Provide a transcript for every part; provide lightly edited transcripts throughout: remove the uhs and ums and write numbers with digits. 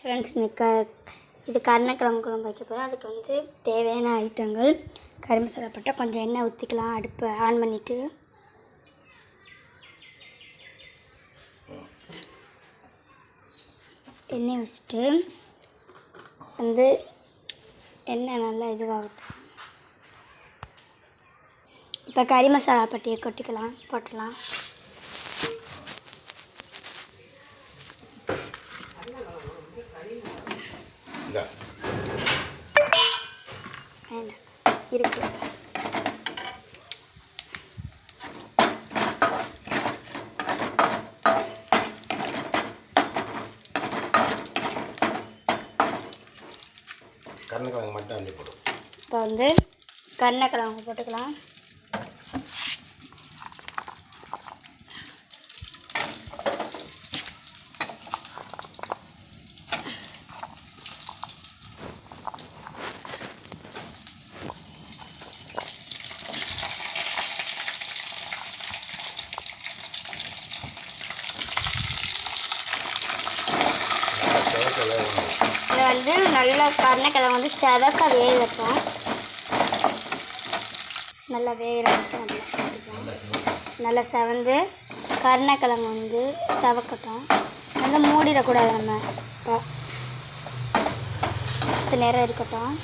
Friends இது கருணக்கிழங்கு குழம்பு வைக்க போகிறோம். அதுக்கு வந்து தேவையான ஐட்டங்கள் கறி மசாலா போட்டால் கொஞ்சம் எண்ணெய் ஊற்றிக்கலாம். அடுப்பை ஆன் பண்ணிவிட்டு எண்ணெய் வச்சுட்டு வந்து எண்ணெய் நல்லா இதுவாகும். இப்போ கறி மசாலா பட்டியை போட்டுடலாம். இருக்கு கருணக்கிழங்கு மட்டும் அள்ளி போடும். இப்போ வந்து கருணக்கிழங்கு போட்டுக்கலாம். இதை வந்து நல்லா கருணக்கிழங்கு வந்து செவக்க வேக வைப்போம். நல்லா வேகிற நல்லா செவந்து கருணக்கிழங்கு வந்து செவக்கட்டும். வந்து மூடிடக்கூடாது. நம்ம இப்போ நேரம் இருக்கட்டும்.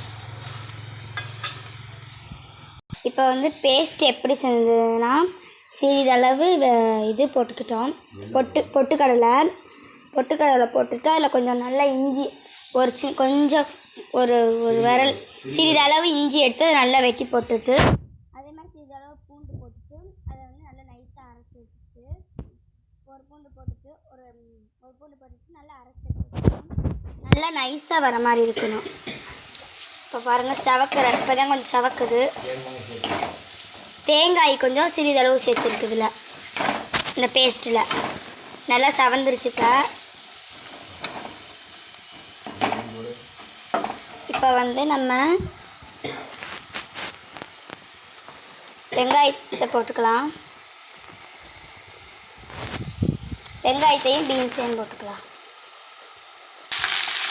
இப்போ வந்து பேஸ்ட் எப்படி செஞ்சதுன்னா சிறிதளவு இது போட்டுக்கிட்டோம். பொட்டுக்கடலை போட்டுட்டு அதில் கொஞ்சம் நல்லா இஞ்சி கொஞ்சம் ஒரு விரல் சிறிதளவு இஞ்சி எடுத்து அதை நல்லா வெட்டி போட்டுட்டு அதே மாதிரி சிறிதளவு பூண்டு போட்டுட்டு அதை வந்து நல்லா நைஸாக அரைச்சி வச்சுட்டு ஒரு பூண்டு போட்டுட்டு நல்லா அரைச்சி வச்சுக்கணும். நல்லா நைஸாக வர மாதிரி இருக்கணும். இப்போ பாருங்கள் இப்போ தான் கொஞ்சம் செவக்குது. தேங்காய் கொஞ்சம் சிறிதளவு சேர்த்துருக்குதுல இந்த பேஸ்ட்டில் நல்லா செவந்துருச்சு. இப்போ வந்து நம்ம வெங்காயத்தை போட்டுக்கலாம். வெங்காயத்தையும் பீன்ஸையும் போட்டுக்கலாம்.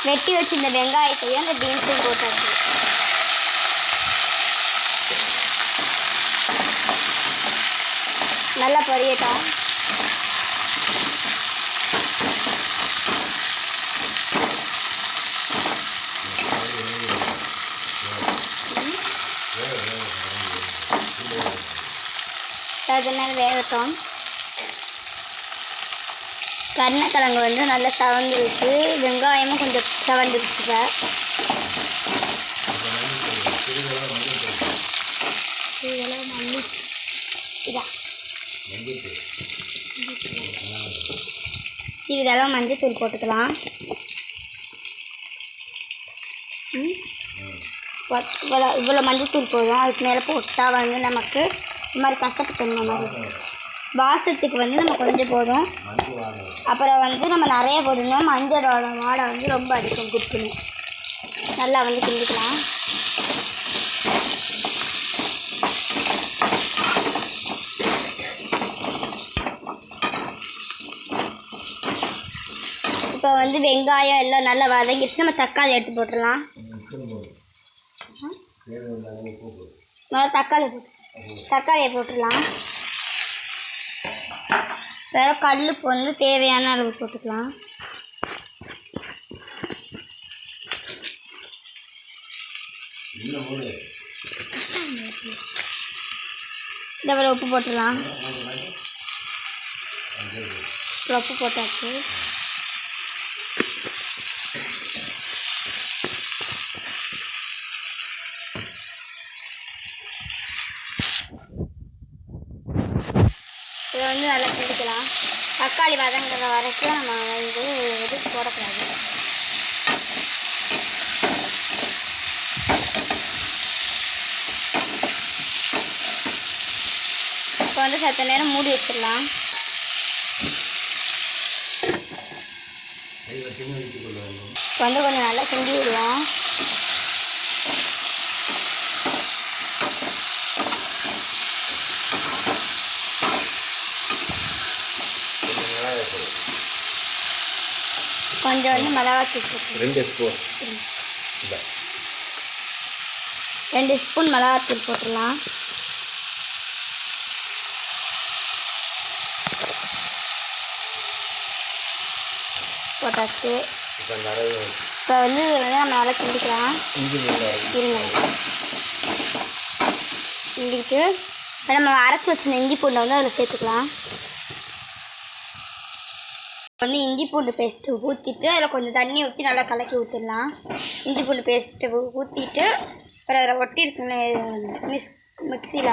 வெட்டி வச்சு இந்த வெங்காயத்தையும் அந்த பீன்ஸையும் போட்டாச்சு. நல்லா பொரியட்டும். அதனால் வேகட்டும். கருணக்கிழங்கு வந்து நல்லா செவந்துருச்சு. வெங்காயமும் கொஞ்சம் செவந்துருச்சு. சிறிதளவு மஞ்சத்தூள் போட்டுக்கலாம். இவ்வளோ மஞ்சத்தூள் போதும். அதுக்கு மேலே போட்டால் வந்து நமக்கு இந்த மாதிரி கசப்பு தன்மை மாதிரி வாசத்துக்கு வந்து நம்ம கொஞ்சம் போதும். அப்புறம் வந்து நம்ம நிறைய போடணும். மஞ்சளோட வாடை வந்து ரொம்ப அடிக்கும். குத்துன்னு நல்லா வந்து கிண்டிக்கலாம். இப்போ வந்து வெங்காயம் எல்லாம் நல்லா வதங்கிடுச்சு. நம்ம தக்காளி எடுத்து போட்டுடலாம். தக்காளியை போட்டுடலாம். வேறு கல்லுப்பு வந்து தேவையான அளவு போட்டுக்கலாம். இந்த உப்பு போட்டுடலாம். உப்பு போட்டாச்சு. இதை வந்து நல்லா கிண்டிக்கலாம். தக்காளி வதங்குற வரைக்கும் நம்ம வந்து இது போடக்கூடாது. இப்போ வந்து சற்று நேரம் மூடி வச்சிடலாம். இப்போ வந்து கொஞ்சம் நல்லா கிண்டி விடுவோம். கொஞ்சம் கொஞ்சம் வந்து மிளகாத்தூள் போட்டுக்கலாம். 2 ஸ்பூன் மிளகாத்தூள் போட்டுடலாம். போட்டாச்சு. இப்போ வந்து நம்ம நல்லா கிண்டிக்கலாம். கிண்டிட்டு இப்போ நம்ம அரைச்சி வச்சிருந்த இஞ்சி பூண்டை வந்து அதில் சேர்த்துக்கலாம். வந்து இஞ்சி பூண்டு பேஸ்ட்டு ஊற்றிட்டு அதில் கொஞ்சம் தண்ணி ஊற்றி நல்லா கலக்கி ஊற்றிடலாம். இஞ்சி பூண்டு பேஸ்ட்டு ஊற்றிட்டு அப்புறம் அதில் ஒட்டி இருக்குன்னு மிக்சியில்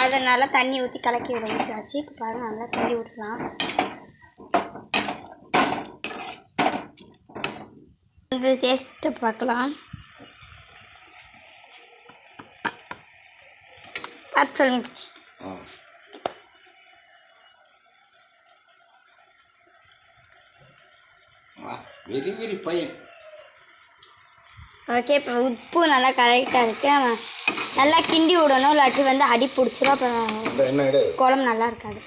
அதை நல்லா தண்ணி ஊற்றி கலக்கி விட ஊற்றியாச்சு. இப்போ பாருங்கள் நல்லா கிண்டி விட்டுலாம். இது டேஸ்ட்டு பார்க்கலாம். பார்த்து சொல்லுங்க. வெரி பையன். ஓகே, இப்போ உப்பு நல்லா கரெக்டாக இருக்குது. நல்லா கிண்டி விடணும், இல்லாட்டி வந்து அடி பிடிச்சிடும். அப்புறம் குழம்பு நல்லா இருக்காது.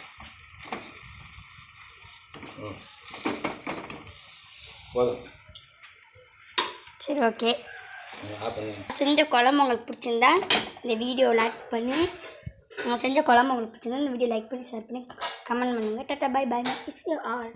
சரி, ஓகே. செஞ்ச குழம்பு உங்களுக்கு பிடிச்சிருந்தா இந்த வீடியோ லைக் பண்ணி, செஞ்ச குழம்பு உங்களுக்கு பிடிச்சிருந்தா இந்த வீடியோ லைக் பண்ணி ஷேர் பண்ணி கமெண்ட் பண்ணுங்கள். டாட்டா, bye bye, miss you all.